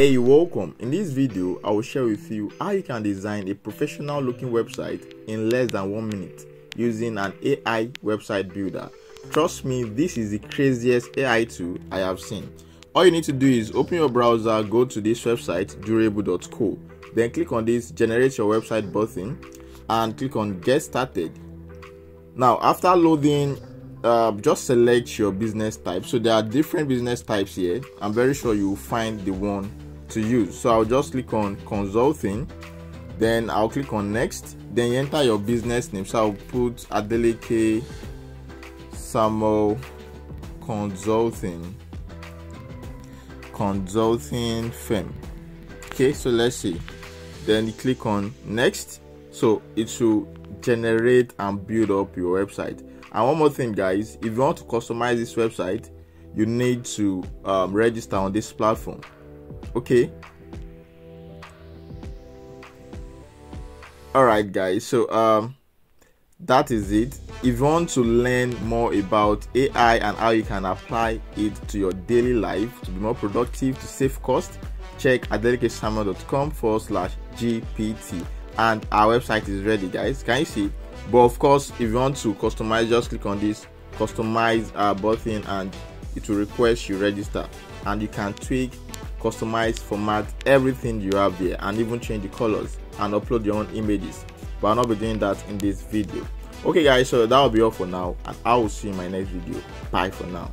Hey, welcome. In this video I will share with you how you can design a professional looking website in less than 1 minute using an AI website builder. Trust me, this is the craziest AI tool I have seen. All you need to do is open your browser, go to this website durable.co, then click on this generate your website button and click on get started. Now after loading, just select your business type. So there are different business types here. I'm very sure you will find the one to use. So I'll just click on consulting, then I'll click on next, then you enter your business name. So I'll put Adeleke Samuel consulting firm. Okay, so let's see. Then you click on next, so it will generate and build up your website. And one more thing, guys, if you want to customize this website, you need to register on this platform. Okay, all right guys, so that is it. If you want to learn more about AI and how you can apply it to your daily life to be more productive, to save cost, check adelekesamuel.com/GPT, and our website is ready, guys. Can you see? But of course, if you want to customize, just click on this customize button and it will request you register, and you can tweak, customize, format everything you have there, and even change the colors and upload your own images. But I'll not be doing that in this video. Okay guys, so that will be all for now, and I will see you in my next video. Bye for now.